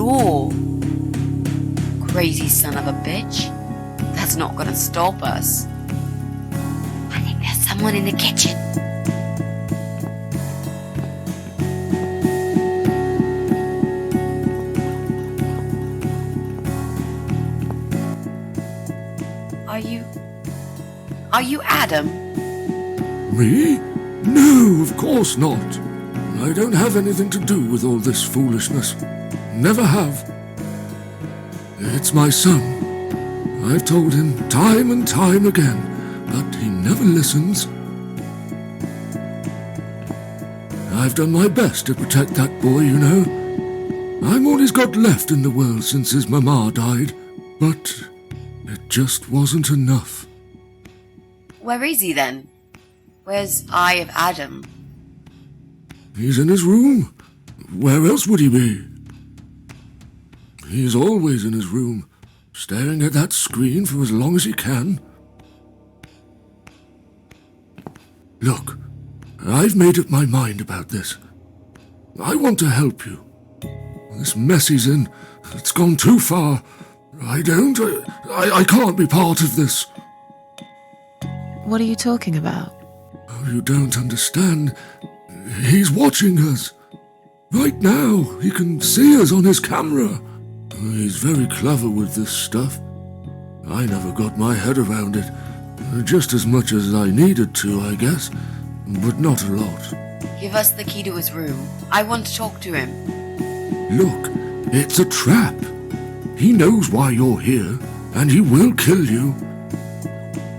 door. Crazy son of a bitch. That's not gonna stop us. I think there's someone in the kitchen. Are you Adam? Me? No, of course not. I don't have anything to do with all this foolishness. Never have. It's my son. I've told him time and time again, but he never listens. I've done my best to protect that boy, you know. I'm all he's got left in the world since his mama died, but it just wasn't enough. Where is he then? Where's Eye of Adam? He's in his room. Where else would he be? He's always in his room, staring at that screen for as long as he can. Look, I've made up my mind about this. I want to help you. This mess he's in, it's gone too far. I can't be part of this. What are you talking about? Oh, you don't understand. He's watching us. Right now, he can see us on his camera. He's very clever with this stuff. I never got my head around it. Just as much as I needed to, I guess. But not a lot. Give us the key to his room. I want to talk to him. Look, it's a trap. He knows why you're here, and he will kill you.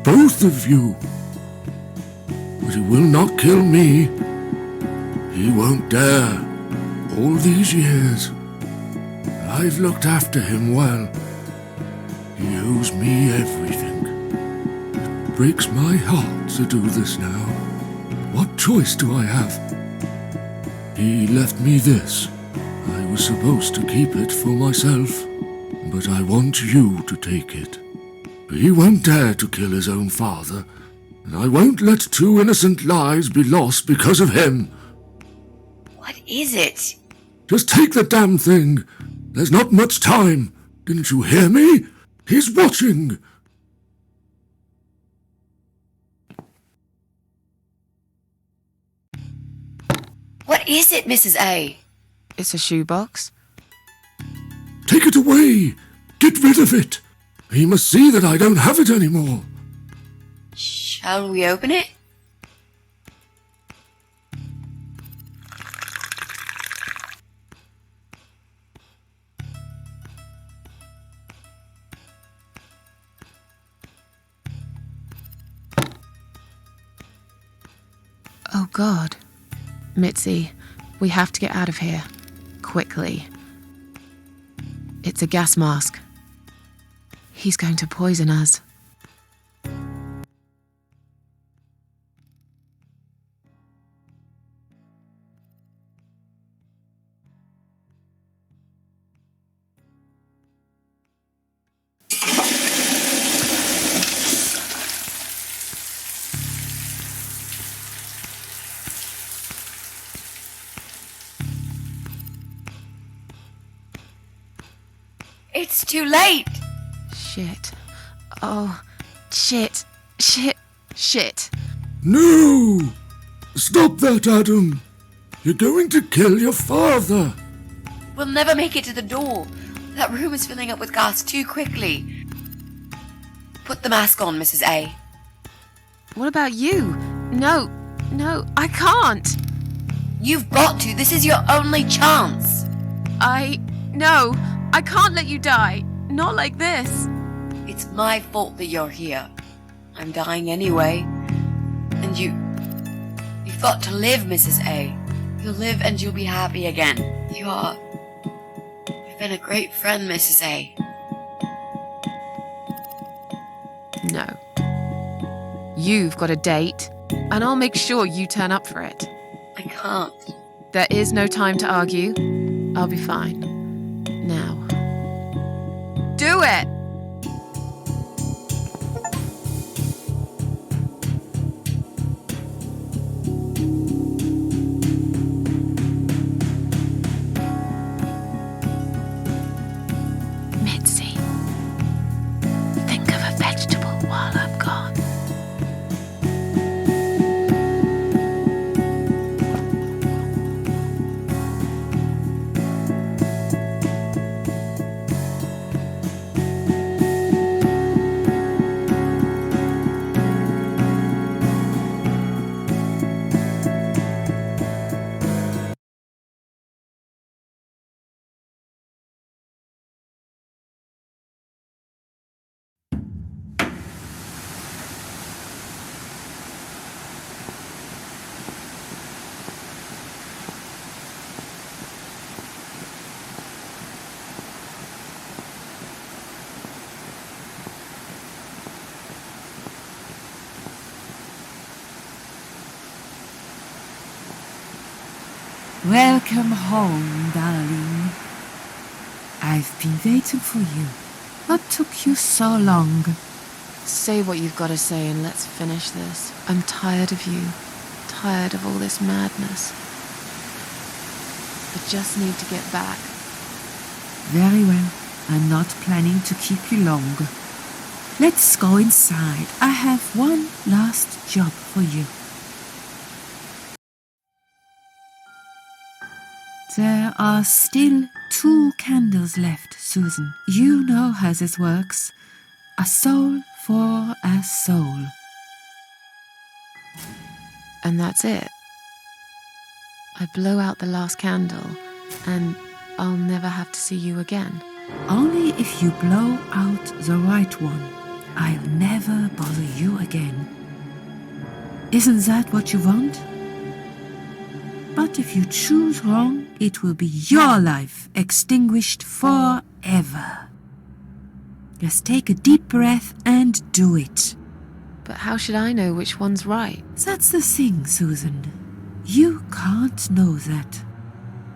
Both of you. But he will not kill me. He won't dare. All these years, I've looked after him well. He owes me everything. It breaks my heart to do this now. What choice do I have? He left me this. I was supposed to keep it for myself, but I want you to take it. He won't dare to kill his own father, and I won't let 2 innocent lives be lost because of him. What is it? Just take the damn thing. There's not much time. Didn't you hear me? He's watching. What is it, Mrs. A? It's a shoebox. Take it away. Get rid of it. He must see that I don't have it anymore. Shall we open it? Oh God. Mitzi, we have to get out of here. Quickly. It's a gas mask. He's going to poison us. It's too late. Shit. Oh, shit. Shit. Shit. No! Stop that, Adam. You're going to kill your father. We'll never make it to the door. That room is filling up with gas too quickly. Put the mask on, Mrs. A. What about you? No, I can't. You've got to. This is your only chance. No, I can't let you die. Not like this. It's my fault that you're here. I'm dying anyway. And you've got to live, Mrs. A. You'll live and you'll be happy again. You've been a great friend, Mrs. A. No. You've got a date, and I'll make sure you turn up for it. I can't. There is no time to argue. I'll be fine. Now. Do it! Welcome home, darling. I've been waiting for you. What took you so long? Say what you've got to say and let's finish this. I'm tired of you. Tired of all this madness. I just need to get back. Very well. I'm not planning to keep you long. Let's go inside. I have one last job for you. There are still 2 candles left, Susan. You know how this works. A soul for a soul. And that's it. I blow out the last candle and I'll never have to see you again. Only if you blow out the right one. I'll never bother you again. Isn't that what you want? But if you choose wrong, it will be your life extinguished forever. Just take a deep breath and do it. But how should I know which one's right? That's the thing, Susan. You can't know that.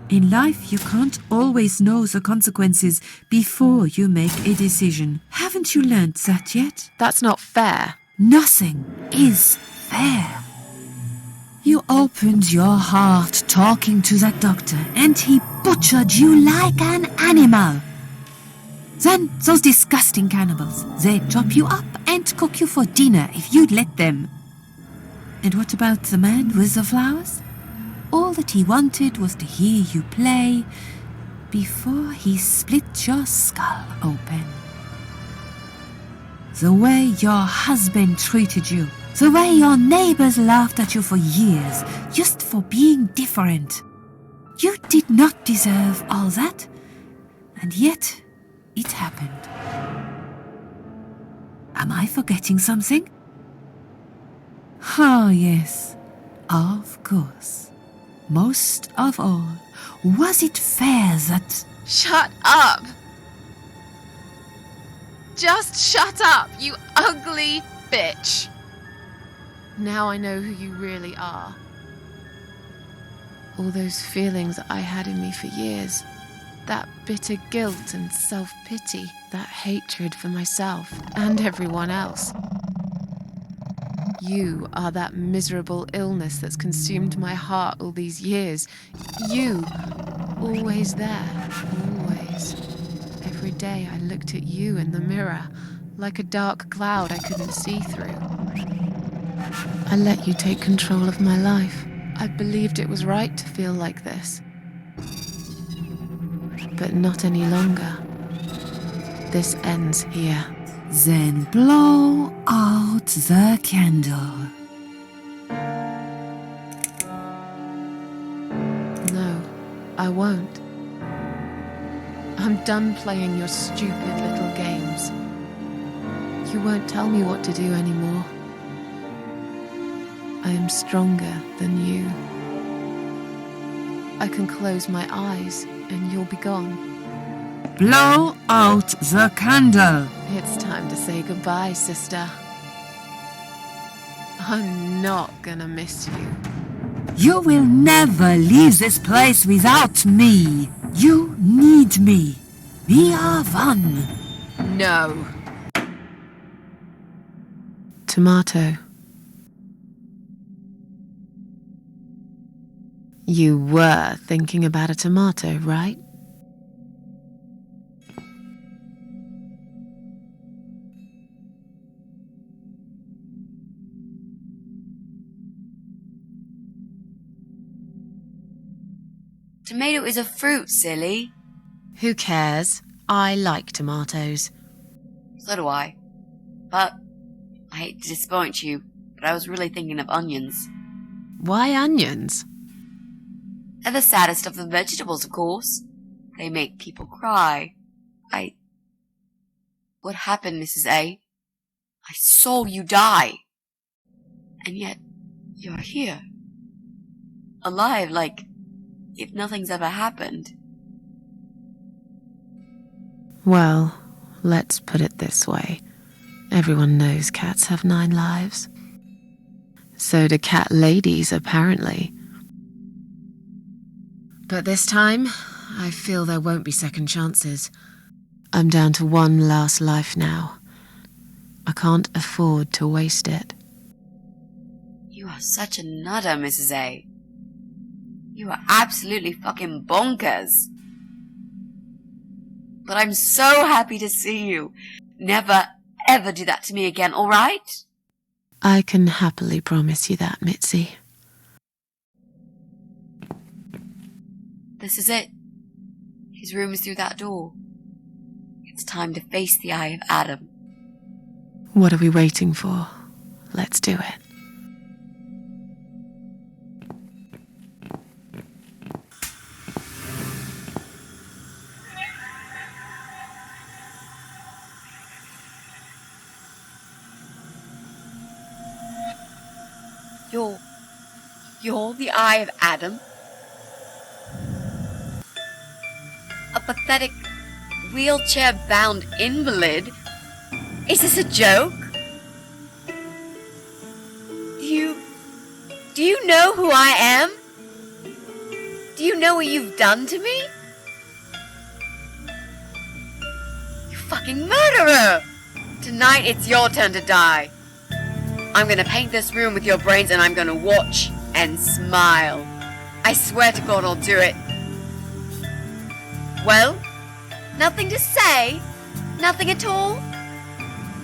In life, you can't always know the consequences before you make a decision. Haven't you learned that yet? That's not fair. Nothing is fair. You opened your heart talking to that doctor, and he butchered you like an animal. Then those disgusting cannibals, they'd chop you up and cook you for dinner if you'd let them. And what about the man with the flowers? All that he wanted was to hear you play before he split your skull open. The way your husband treated you, the way your neighbors laughed at you for years, just for being different. You did not deserve all that, and yet it happened. Am I forgetting something? Oh, yes, of course. Most of all, was it fair that... Shut up! Just shut up, you ugly bitch! Now I know who you really are. All those feelings I had in me for years. That bitter guilt and self-pity. That hatred for myself and everyone else. You are that miserable illness that's consumed my heart all these years. You, always there, always. Every day I looked at you in the mirror, like a dark cloud I couldn't see through. I let you take control of my life. I believed it was right to feel like this. But not any longer. This ends here. Then blow out the candle. No, I won't. I'm done playing your stupid little games. You won't tell me what to do anymore. I am stronger than you. I can close my eyes and you'll be gone. Blow out the candle. It's time to say goodbye, sister. I'm not gonna miss you. You will never leave this place without me. You need me. We are one. No. Tomato. You were thinking about a tomato, right? Tomato is a fruit, silly. Who cares? I like tomatoes. So do I. But I hate to disappoint you, but I was really thinking of onions. Why onions? They're the saddest of the vegetables, of course. They make people cry. What happened, Mrs. A? I saw you die. And yet, you're here. Alive, like if nothing's ever happened. Well, let's put it this way. Everyone knows cats have 9 lives. So do cat ladies, apparently. But this time, I feel there won't be second chances. I'm down to one last life now. I can't afford to waste it. You are such a nutter, Mrs. A. You are absolutely fucking bonkers. But I'm so happy to see you. Never, ever do that to me again, alright? I can happily promise you that, Mitzi. This is it. His room is through that door. It's time to face the Eye of Adam. What are we waiting for? Let's do it. You're the Eye of Adam? A pathetic, wheelchair-bound invalid? Is this a joke? Do you know who I am? Do you know what you've done to me? You fucking murderer! Tonight it's your turn to die. I'm gonna paint this room with your brains and I'm gonna watch and smile. I swear to God I'll do it. Well, nothing to say? Nothing at all?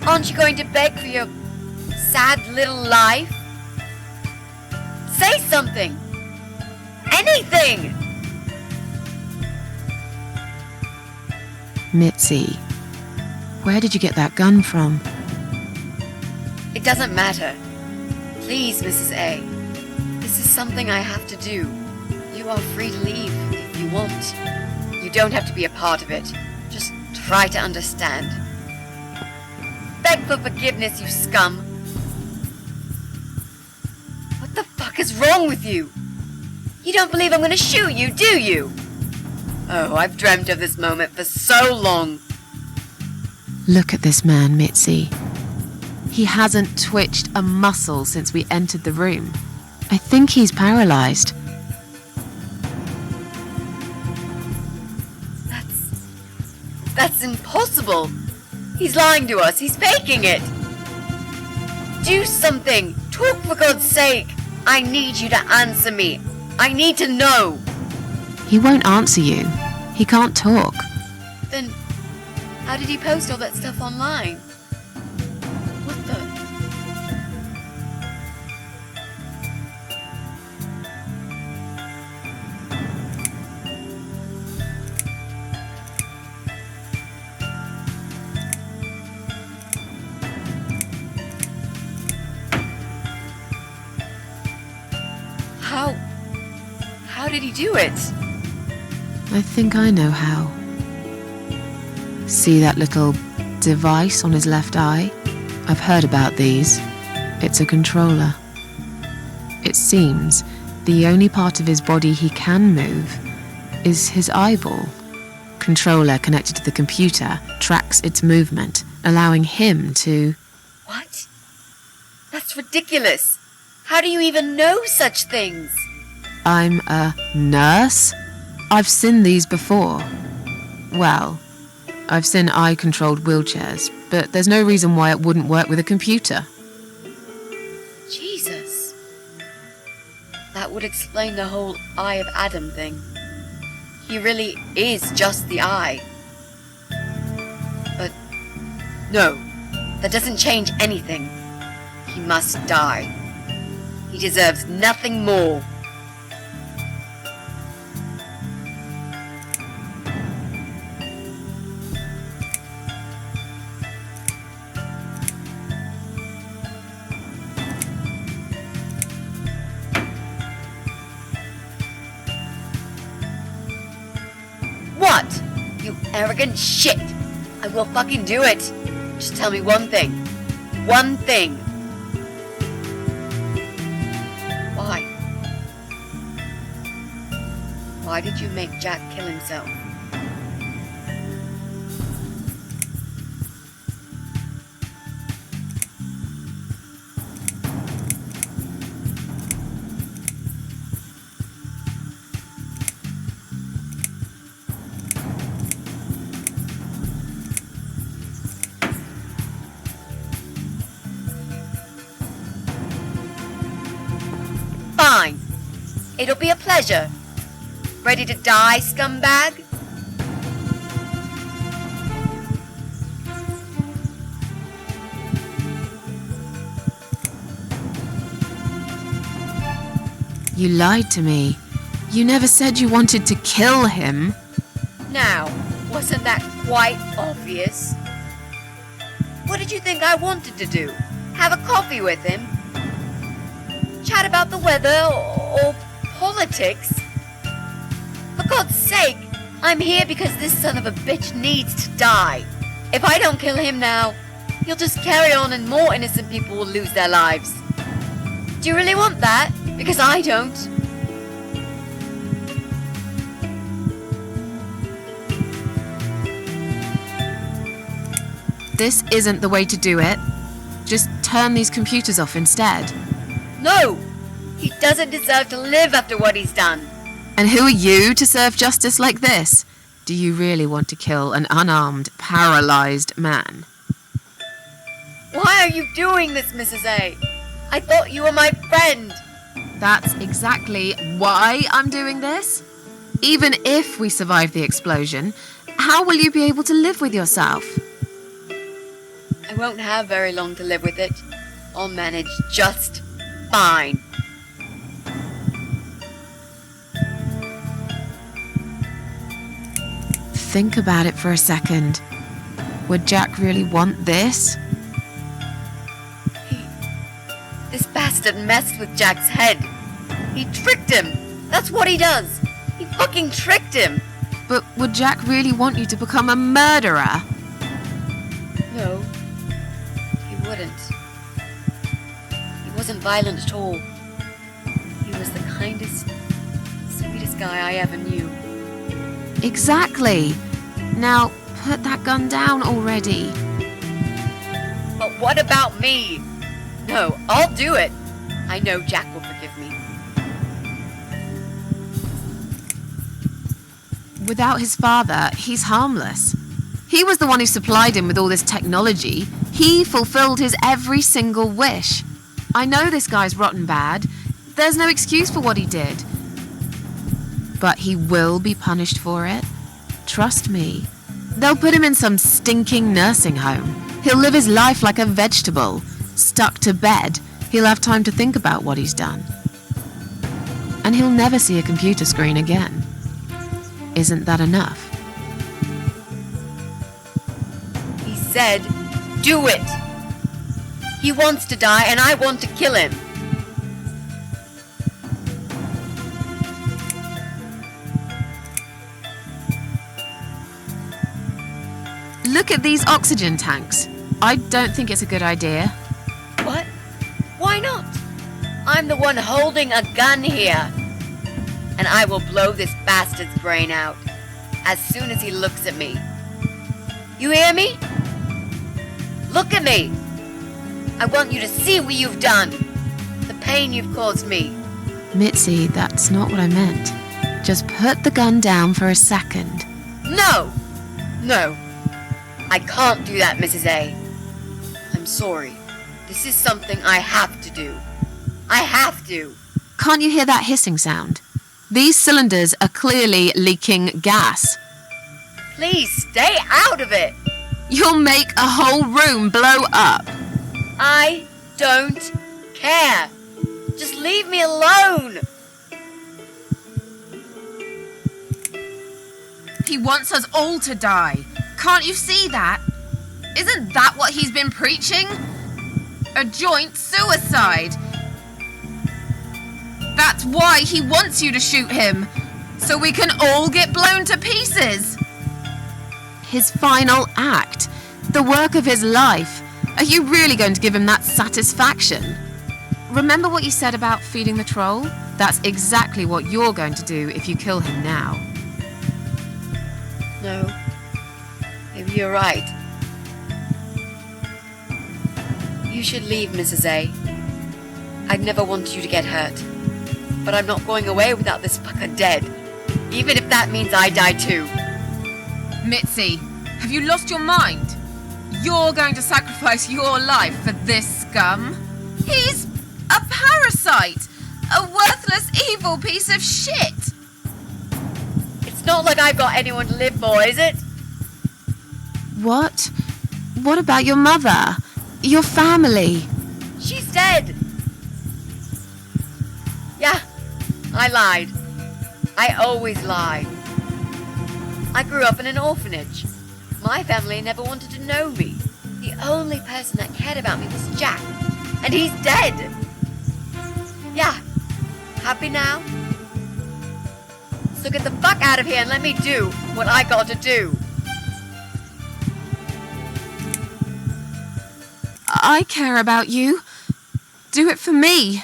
Aren't you going to beg for your sad little life? Say something! Anything! Mitzi, where did you get that gun from? It doesn't matter. Please, Mrs. A. This is something I have to do. You are free to leave if you want. You don't have to be a part of it. Just try to understand. Beg for forgiveness, you scum. What the fuck is wrong with you? You don't believe I'm gonna shoot you, do you? Oh, I've dreamt of this moment for so long. Look at this man, Mitzi. He hasn't twitched a muscle since we entered the room. I think he's paralyzed. That's impossible. He's lying to us. He's faking it. Do something. Talk for God's sake. I need you to answer me. I need to know. He won't answer you. He can't talk. Then, how did he post all that stuff online? What the? How did he do it? I think I know how. See that little device on his left eye? I've heard about these. It's a controller. It seems the only part of his body he can move is his eyeball. Controller connected to the computer tracks its movement, allowing him to... What? That's ridiculous. How do you even know such things? I'm a nurse? I've seen these before. Well, I've seen eye-controlled wheelchairs, but there's no reason why it wouldn't work with a computer. Jesus. That would explain the whole Eye of Adam thing. He really is just the eye. But no, that doesn't change anything. He must die. He deserves nothing more. What? You arrogant shit! I will fucking do it! Just tell me one thing. One thing. Why? Why did you make Jack kill himself? It'll be a pleasure. Ready to die, scumbag? You lied to me. You never said you wanted to kill him. Now, wasn't that quite obvious? What did you think I wanted to do? Have a coffee with him? Chat about the weather or politics? For God's sake, I'm here because this son of a bitch needs to die. If I don't kill him now, he'll just carry on and more innocent people will lose their lives. Do you really want that? Because I don't. This isn't the way to do it. Just turn these computers off instead. No! He doesn't deserve to live after what he's done. And who are you to serve justice like this? Do you really want to kill an unarmed, paralyzed man? Why are you doing this, Mrs. A? I thought you were my friend. That's exactly why I'm doing this. Even if we survive the explosion, how will you be able to live with yourself? I won't have very long to live with it. I'll manage just fine. Think about it for a second. Would Jack really want this? This bastard messed with Jack's head. He tricked him. That's what he does. He fucking tricked him. But would Jack really want you to become a murderer? No, he wouldn't. He wasn't violent at all. He was the kindest, sweetest guy I ever knew. Exactly. Now, put that gun down already. But what about me? No, I'll do it. I know Jack will forgive me. Without his father, he's harmless. He was the one who supplied him with all this technology. He fulfilled his every single wish. I know this guy's rotten bad. There's no excuse for what he did. But he will be punished for it. Trust me. They'll put him in some stinking nursing home. He'll live his life like a vegetable. Stuck to bed, he'll have time to think about what he's done. And he'll never see a computer screen again. Isn't that enough? He said, do it. He wants to die and I want to kill him. Look at these oxygen tanks. I don't think it's a good idea. What? Why not? I'm the one holding a gun here. And I will blow this bastard's brain out as soon as he looks at me. You hear me? Look at me. I want you to see what you've done. The pain you've caused me. Mitzi, that's not what I meant. Just put the gun down for a second. No! No. I can't do that, Mrs. A. I'm sorry. This is something I have to do. I have to. Can't you hear that hissing sound? These cylinders are clearly leaking gas. Please stay out of it. You'll make a whole room blow up. I don't care. Just leave me alone. He wants us all to die. Can't you see that? Isn't that what he's been preaching? A joint suicide. That's why he wants you to shoot him. So we can all get blown to pieces. His final act. The work of his life. Are you really going to give him that satisfaction? Remember what you said about feeding the troll? That's exactly what you're going to do if you kill him now. No. Maybe you're right. You should leave, Mrs. A. I'd never want you to get hurt. But I'm not going away without this fucker dead. Even if that means I die too. Mitzi, have you lost your mind? You're going to sacrifice your life for this scum? He's a parasite! A worthless, evil piece of shit! It's not like I've got anyone to live for, is it? What? What about your mother? Your family? She's dead. Yeah, I lied. I always lie. I grew up in an orphanage. My family never wanted to know me. The only person that cared about me was Jack. And he's dead. Yeah, happy now? So get the fuck out of here and let me do what I got to do. I care about you. Do it for me.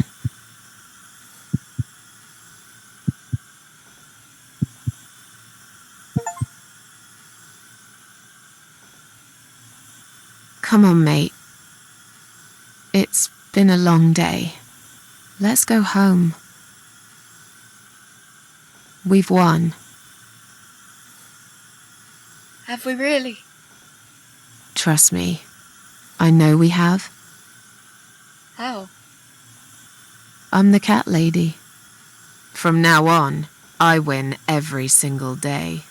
Come on, mate. It's been a long day. Let's go home. We've won. Have we really? Trust me. I know we have. How? I'm the cat lady. From now on, I win every single day.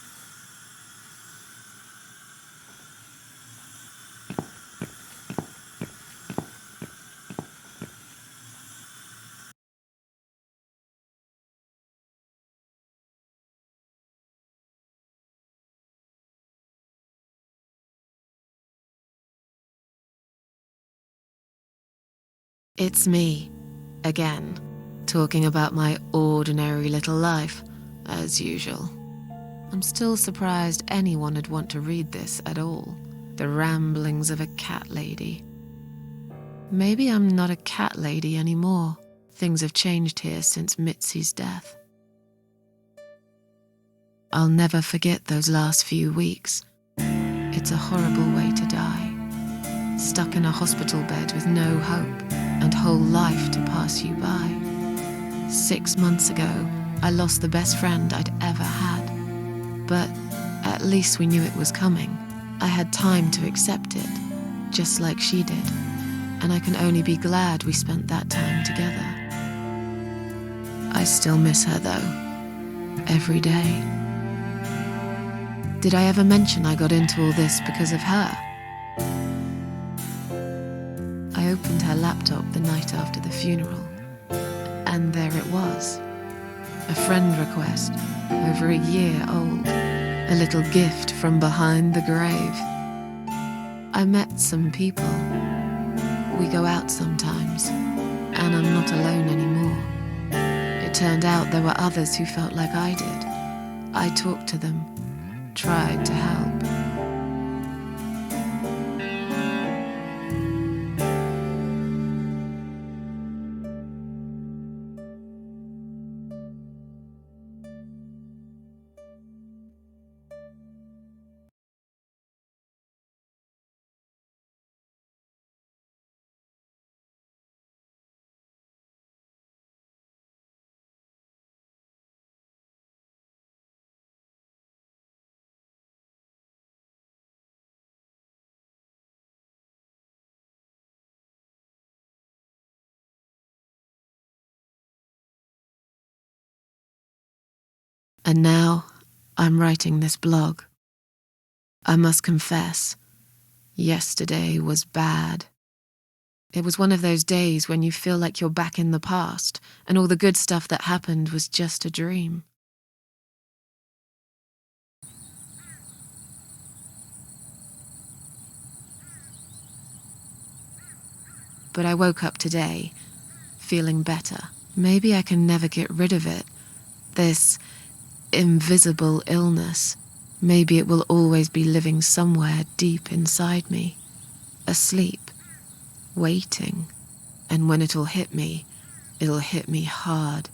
It's me, again, talking about my ordinary little life, as usual. I'm still surprised anyone would want to read this at all. The ramblings of a cat lady. Maybe I'm not a cat lady anymore. Things have changed here since Mitzi's death. I'll never forget those last few weeks. It's a horrible way to die. Stuck in a hospital bed with no hope and whole life to pass you by. 6 months ago, I lost the best friend I'd ever had. But at least we knew it was coming. I had time to accept it, just like she did. And I can only be glad we spent that time together. I still miss her though, every day. Did I ever mention I got into all this because of her? I opened her laptop the night after the funeral, and there it was. A friend request, over a year old. A little gift from behind the grave. I met some people. We go out sometimes, and I'm not alone anymore. It turned out there were others who felt like I did. I talked to them, tried to help. And now I'm writing this blog. I must confess, yesterday was bad. It was one of those days when you feel like you're back in the past and all the good stuff that happened was just a dream. But I woke up today, feeling better. Maybe I can never get rid of it. This invisible illness. Maybe it will always be living somewhere deep inside me, asleep, waiting. And when it'll hit me hard.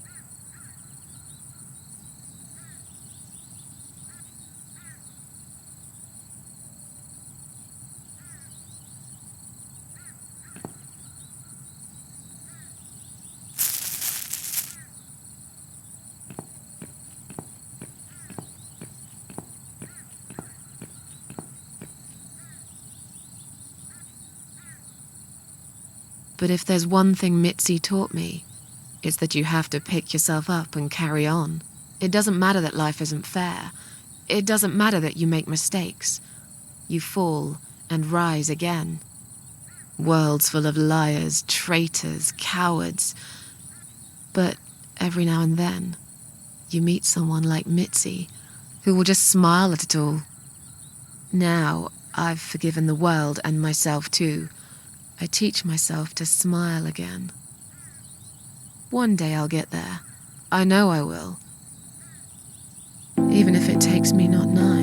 But if there's one thing Mitzi taught me, It's that you have to pick yourself up and carry on. It doesn't matter that life isn't fair. It doesn't matter that you make mistakes. You fall and rise again. Worlds full of liars, traitors, cowards. But every now and then, you meet someone like Mitzi, who will just smile at it all. Now, I've forgiven the world and myself too. I teach myself to smile again. One day I'll get there. I know I will. Even if it takes me not 9.